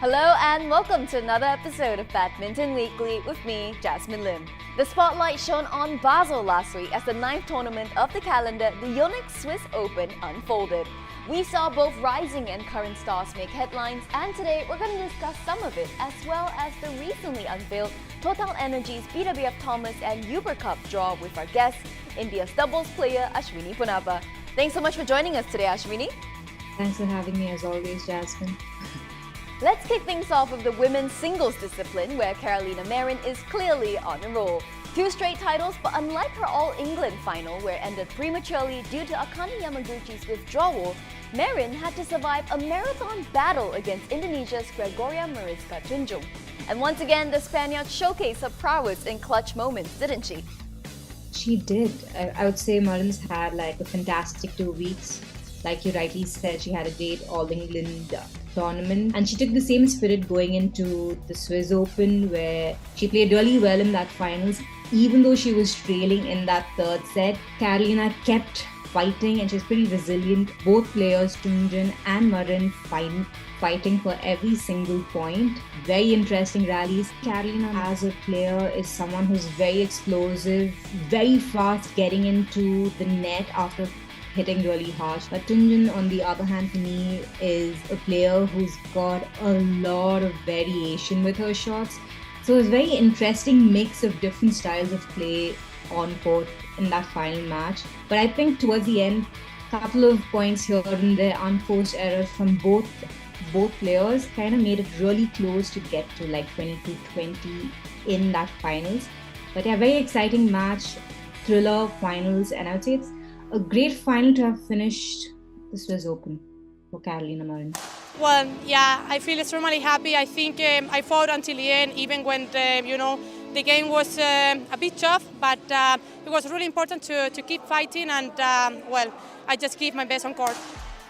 Hello and welcome to another episode of Badminton Weekly with me, Jasmine Lim. The spotlight shone on Basel last week as the 9th tournament of the calendar, the Yonex Swiss Open, unfolded. We saw both rising and current stars make headlines, and today we're going to discuss some of it, as well as the recently unveiled TotalEnergies BWF Thomas and Uber Cup draw with our guest, India's doubles player Ashwini Punappa. Thanks so much for joining us today, Ashwini. Thanks for having me as always, Jasmine. Let's kick things off with the women's singles discipline, where Carolina Marin is clearly on a roll. 2 straight titles, but unlike her All-England final, where it ended prematurely due to Akane Yamaguchi's withdrawal, Marin had to survive a marathon battle against Indonesia's Gregoria Mariska Tunjung. And once again, the Spaniard showcased her prowess in clutch moments, didn't she? She did. I would say Marin's had like a fantastic 2 weeks. Like you rightly said, she had a great All-England tournament, and she took the same spirit going into the Swiss Open, where she played really well in that finals. Even though she was trailing in that 3rd set, Carolina kept fighting and she was pretty resilient. Both players, Tunjung and Marin, fighting for every single point. Very interesting rallies. Carolina as a player is someone who's very explosive, very fast getting into the net after hitting really harsh. But Tunjung, on the other hand, for me, is a player who's got a lot of variation with her shots. So it's a very interesting mix of different styles of play on court in that final match. But I think towards the end, a couple of points here and there, unforced errors from both players kind of made it really close to get to like 22-20 in that finals. But yeah, very exciting match, thriller finals, and I would say it's a great final to have finished the Swiss Open for Carolina Marin. Well, yeah, I feel extremely happy. I think I fought until the end, even when the game was a bit tough, but it was really important to keep fighting, and I just gave my best on court.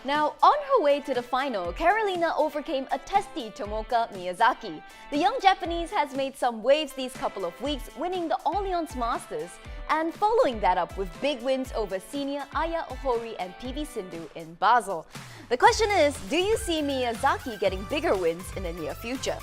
Now, on her way to the final, Carolina overcame a testy Tomoka Miyazaki. The young Japanese has made some waves these couple of weeks, winning the Allianz Masters, and following that up with big wins over senior Aya Ohori and PV Sindhu in Basel. The question is, do you see Miyazaki getting bigger wins in the near future?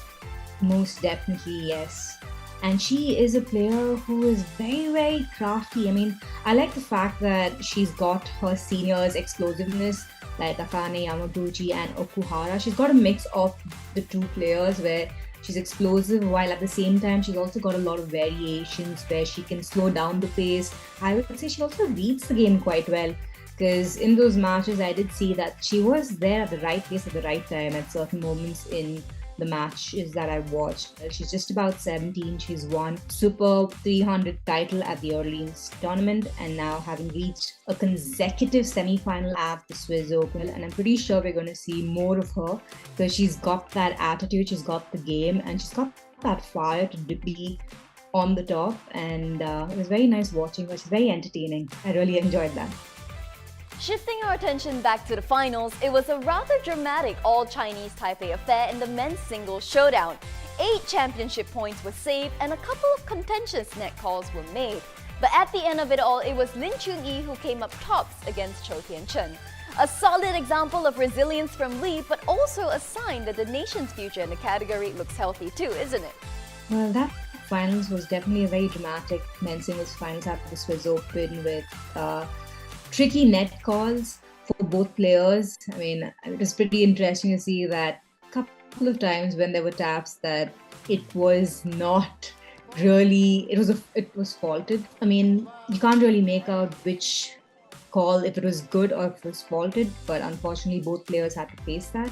Most definitely, yes. And she is a player who is very, very crafty. I mean, I like the fact that she's got her seniors' explosiveness, like Akane Yamaguchi and Okuhara. She's got a mix of the 2 players where she's explosive, while at the same time she's also got a lot of variations where she can slow down the pace. I would say she also reads the game quite well, because in those matches I did see that she was there at the right place at the right time at certain moments in the matches that I watched. She's just about 17. She's won Super 300 title at the Orleans tournament, and now having reached a consecutive semi-final at the Swiss Open. And I'm pretty sure we're going to see more of her, because she's got that attitude, she's got the game, and she's got that fire to be on the top. And it was very nice watching her. She's very entertaining. I really enjoyed that. Shifting our attention back to the finals, it was a rather dramatic all-Chinese Taipei affair in the men's singles showdown. 8 championship points were saved and a couple of contentious net calls were made. But at the end of it all, it was Lin Chun-yi who came up tops against Cho Tian-chen. A solid example of resilience from Li, but also a sign that the nation's future in the category looks healthy too, isn't it? Well, that finals was definitely a very dramatic men's singles finals at the Swiss Open with tricky net calls for both players. I mean, it was pretty interesting to see that a couple of times when there were taps that it was not really, it was faulted. I mean, you can't really make out which call, if it was good or if it was faulted, but unfortunately both players had to face that.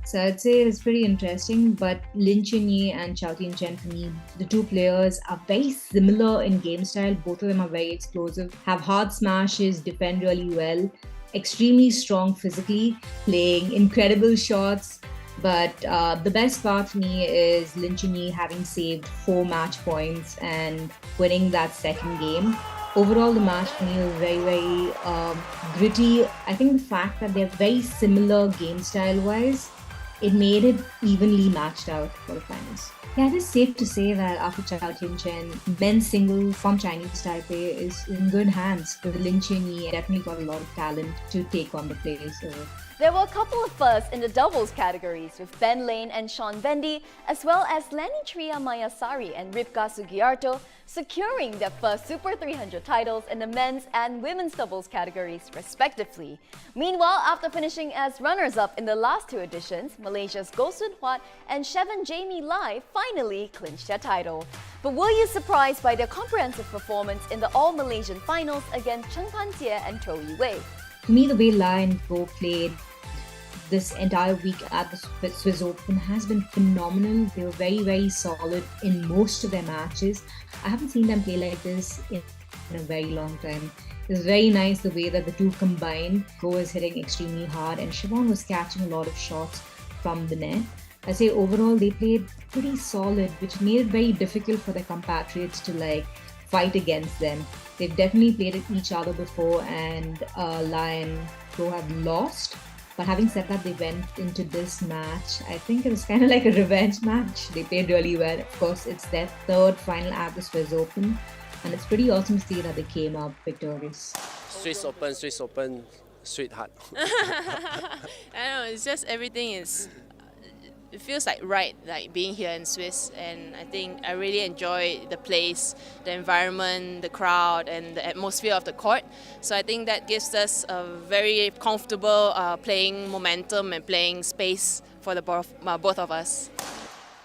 So I'd say it's pretty interesting, but Lin Chun-yi and Chao Tien-chen, for me, the 2 players are very similar in game style. Both of them are very explosive, have hard smashes, defend really well, extremely strong physically, playing incredible shots. But the best part for me is Lin Chun-yi having saved 4 match points and winning that second game. Overall, the match for me was very, very gritty. I think the fact that they're very similar game style-wise, it made it evenly matched out for the finals. Yeah, it is safe to say that after Chao Tien-chen, men's single from Chinese Taipei is in good hands. With Lin Chun-yi, definitely got a lot of talent to take on the players. There were a couple of firsts in the doubles categories, with Ben Lane and Sean Vendy, as well as Lenny Tria Mayasari and Ripka Sugiarto, securing their first Super 300 titles in the men's and women's doubles categories, respectively. Meanwhile, after finishing as runners-up in the last two editions, Malaysia's Goh Soon Huat and Chevan Jamie Lai finally clinched their title. But were you surprised by their comprehensive performance in the All-Malaysian finals against Cheng Pan Jie and Toh Yi Wei? To me, the way Lai and Go played this entire week at the Swiss Open has been phenomenal. They were very, very solid in most of their matches. I haven't seen them play like this in a very long time. It's very nice the way that the two combined. Go is hitting extremely hard and Siobhan was catching a lot of shots from the net. I say overall they played pretty solid, which made it very difficult for their compatriots to fight against them. They've definitely played each other before, and Lai and Go have lost. But having said that, they went into this match. I think it was kind of like a revenge match. They played really well. Of course, it's their third final at the Swiss Open, and it's pretty awesome to see that they came up victorious. Swiss Open, sweetheart. I don't know, it's just everything it feels right, like being here in Swiss, and I think I really enjoy the place, the environment, the crowd, and the atmosphere of the court. So I think that gives us a very comfortable playing momentum and playing space for the both of us.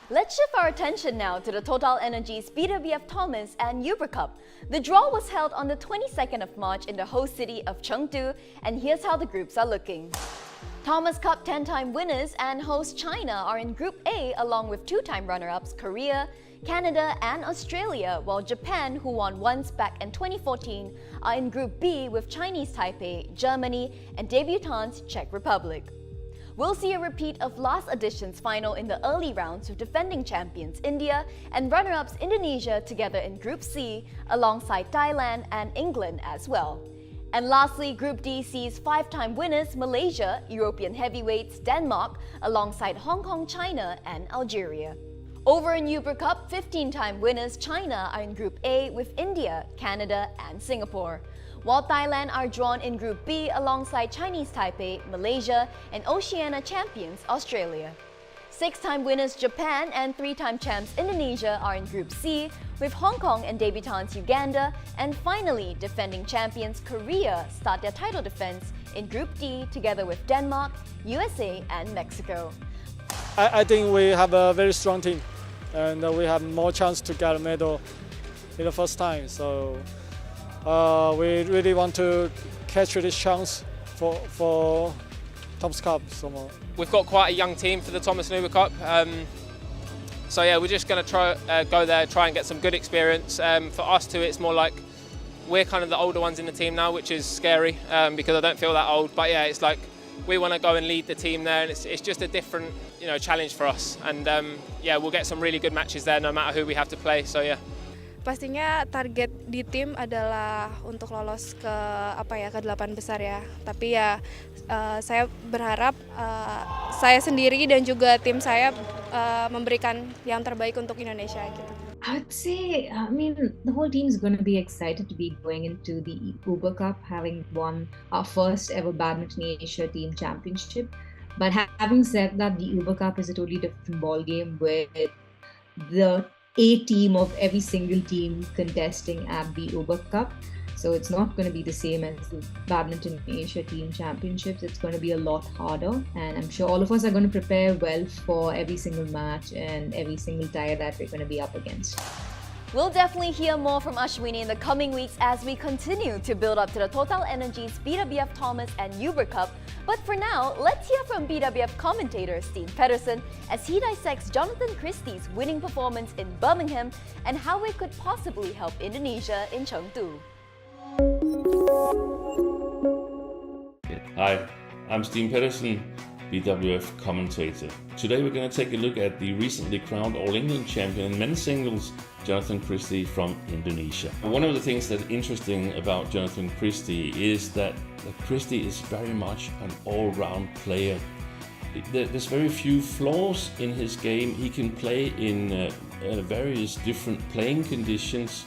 Let's shift our attention now to the TotalEnergies BWF Thomas and Uber Cup. The draw was held on the 22nd of March in the host city of Chengdu, and here's how the groups are looking. Thomas Cup 10-time winners and host China are in Group A along with two-time runner-ups Korea, Canada and Australia, while Japan, who won once back in 2014, are in Group B with Chinese Taipei, Germany and debutants Czech Republic. We'll see a repeat of last edition's final in the early rounds with defending champions India and runner-ups Indonesia together in Group C alongside Thailand and England as well. And lastly, Group D sees five-time winners Malaysia, European heavyweights Denmark, alongside Hong Kong, China and Algeria. Over in Uber Cup, 15-time winners China are in Group A with India, Canada and Singapore, while Thailand are drawn in Group B alongside Chinese Taipei, Malaysia and Oceania champions Australia. Six-time winners Japan and three-time champs Indonesia are in Group C, with Hong Kong and debutants Uganda, and finally defending champions Korea start their title defense in Group D together with Denmark, USA and Mexico. I think we have a very strong team, and we have more chance to get a medal in the first time. So we really want to catch this chance for Thomas Cup. We've got quite a young team for the Thomas and Uber Cup. So yeah, we're just going to go there, try and get some good experience. For us too, it's more like we're kind of the older ones in the team now, which is scary because I don't feel that old. But yeah, it's like we want to go and lead the team there, and it's just a different challenge for us. And yeah, we'll get some really good matches there, no matter who we have to play. So yeah. Pastinya target di tim adalah untuk lolos ke ke 8 besar ya. Tapi ya saya berharap saya sendiri dan juga tim saya memberikan yang terbaik untuk Indonesia gitu. I would say, the whole team is going to be excited to be going into the Uber Cup, having won our first ever Badminton Asia Team Championship. But having said that, the Uber Cup is a totally different ball game with the A team of every single team contesting at the Uber Cup. So it's not going to be the same as the Badminton Asia Team Championships. It's going to be a lot harder, and I'm sure all of us are going to prepare well for every single match and every single tie that we're going to be up against. We'll definitely hear more from Ashwini in the coming weeks as we continue to build up to the TotalEnergies BWF Thomas and Uber Cup. But for now, let's hear from BWF commentator Steen Pedersen as he dissects Jonathan Christie's winning performance in Birmingham and how it could possibly help Indonesia in Chengdu. Hi, I'm Steen Pedersen, BWF commentator. Today we're going to take a look at the recently crowned All England champion in men's singles, Jonathan Christie from Indonesia. One of the things that's interesting about Jonathan Christie is that Christie is very much an all-round player. There's very few flaws in his game. He can play in various different playing conditions.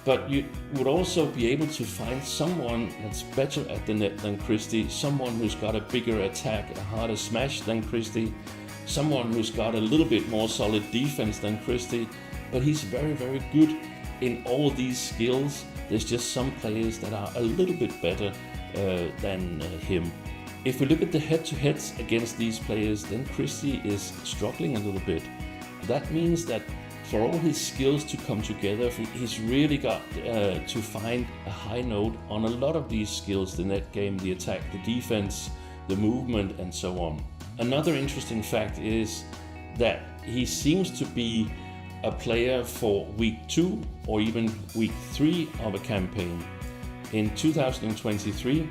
but you would also be able to find someone that's better at the net than Christie, someone who's got a bigger attack, a harder smash than Christie, someone who's got a little bit more solid defense than Christie, but he's very, very good in all these skills. There's just some players that are a little bit better than him. If we look at the head-to-heads against these players, then Christie is struggling a little bit. That means that for all his skills to come together, he's really got to find a high note on a lot of these skills: the net game, the attack, the defense, the movement, and so on. Another interesting fact is that he seems to be a player for week 2 or even week 3 of a campaign. In 2023,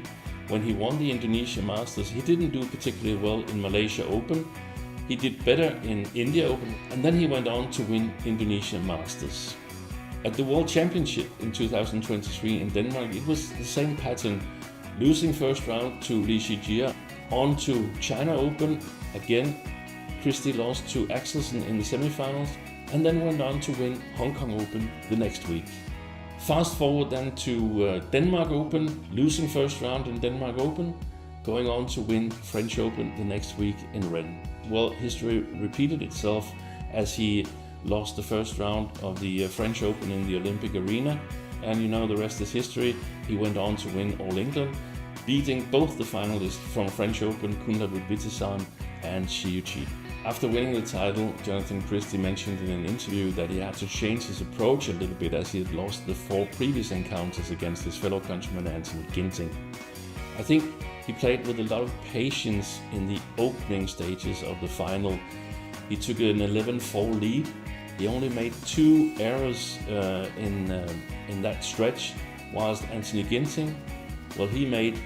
when he won the Indonesia Masters, he didn't do particularly well in Malaysia Open. He did better in India Open, and then he went on to win Indonesia Masters. At the World Championship in 2023 in Denmark, it was the same pattern. Losing first round to Li Shijia, on to China Open. Again, Christie lost to Axelsen in the semifinals, and then went on to win Hong Kong Open the next week. Fast forward then to Denmark Open, losing first round in Denmark Open, going on to win French Open the next week in Rennes. Well, history repeated itself as he lost the first round of the French Open in the Olympic arena, and you know the rest is history. He went on to win All England, beating both the finalists from French Open, Kunlavut Vitisan and Shiuchi. After winning the title, Jonathan Christie mentioned in an interview that he had to change his approach a little bit as he had lost the 4 previous encounters against his fellow countryman Anthony Ginting. I think he played with a lot of patience in the opening stages of the final. He took an 11-4 lead. He only made 2 errors in that stretch, whilst Anthony Ginting, well, he made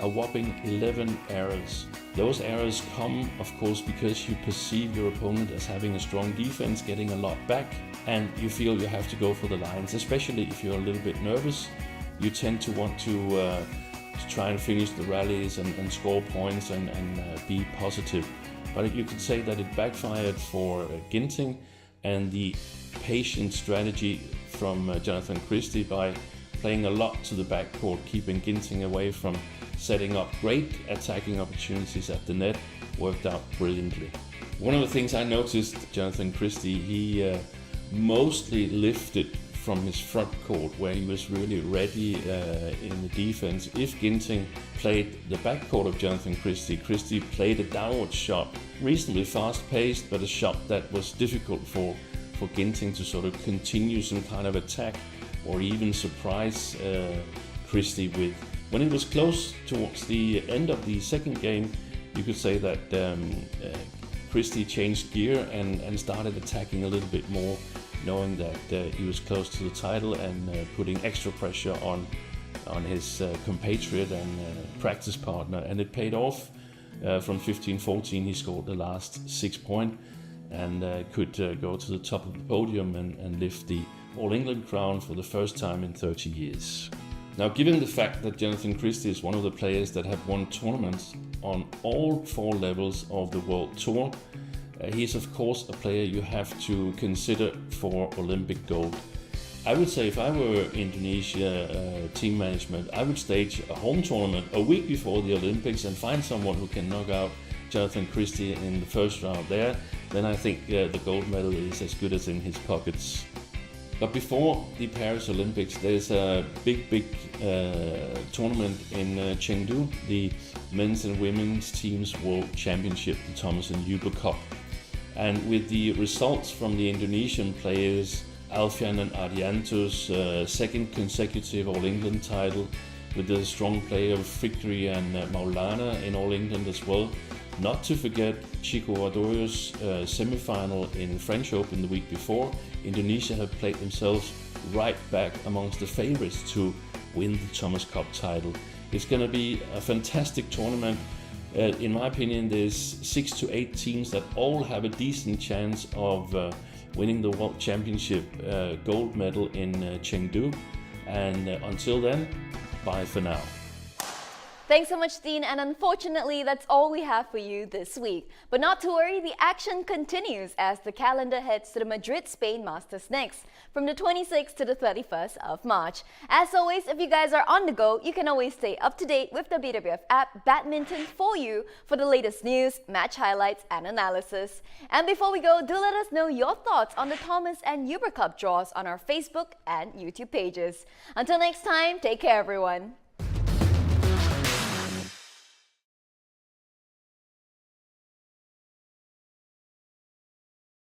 a whopping 11 errors. Those errors come, of course, because you perceive your opponent as having a strong defense, getting a lot back, and you feel you have to go for the lines, especially if you're a little bit nervous. You tend to want to try and finish the rallies and score points and be positive. But you could say that it backfired for Ginting, and the patient strategy from Jonathan Christie by playing a lot to the backcourt, keeping Ginting away from setting up great attacking opportunities at the net, worked out brilliantly. One of the things I noticed, Jonathan Christie, he mostly lifted from his front court, where he was really ready in the defense. If Ginting played the backcourt of Jonathan Christie, Christie played a downward shot, reasonably fast-paced, but a shot that was difficult for Ginting to sort of continue some kind of attack or even surprise Christie with. When it was close towards the end of the second game, you could say that Christie changed gear and started attacking a little bit more, knowing that he was close to the title and putting extra pressure on his compatriot and practice partner. And it paid off. From 15-14 he scored the last 6 points and could go to the top of the podium and lift the All England crown for the first time in 30 years. Now, given the fact that Jonathan Christie is one of the players that have won tournaments on all 4 levels of the World Tour, he's of course a player you have to consider for Olympic gold. I would say if I were Indonesia team management, I would stage a home tournament a week before the Olympics and find someone who can knock out Jonathan Christie in the first round there. Then I think the gold medal is as good as in his pockets. But before the Paris Olympics, there's a big tournament in Chengdu, the men's and women's teams World Championship, the Thomas and Uber Cup. And with the results from the Indonesian players, Alfian and Adianto's second consecutive All England title, with the strong play of Fikri and Maulana in All England as well. Not to forget Chico Arroyo's semi-final in French Open the week before. Indonesia have played themselves right back amongst the favourites to win the Thomas Cup title. It's going to be a fantastic tournament. In my opinion, there's 6 to 8 teams that all have a decent chance of winning the World Championship gold medal in Chengdu. And until then, bye for now. Thanks so much, Dean, and unfortunately, that's all we have for you this week. But not to worry, the action continues as the calendar heads to the Madrid, Spain Masters next, from the 26th to the 31st of March. As always, if you guys are on the go, you can always stay up to date with the BWF app Badminton for you for the latest news, match highlights, and analysis. And before we go, do let us know your thoughts on the Thomas and Uber Cup draws on our Facebook and YouTube pages. Until next time, take care, everyone.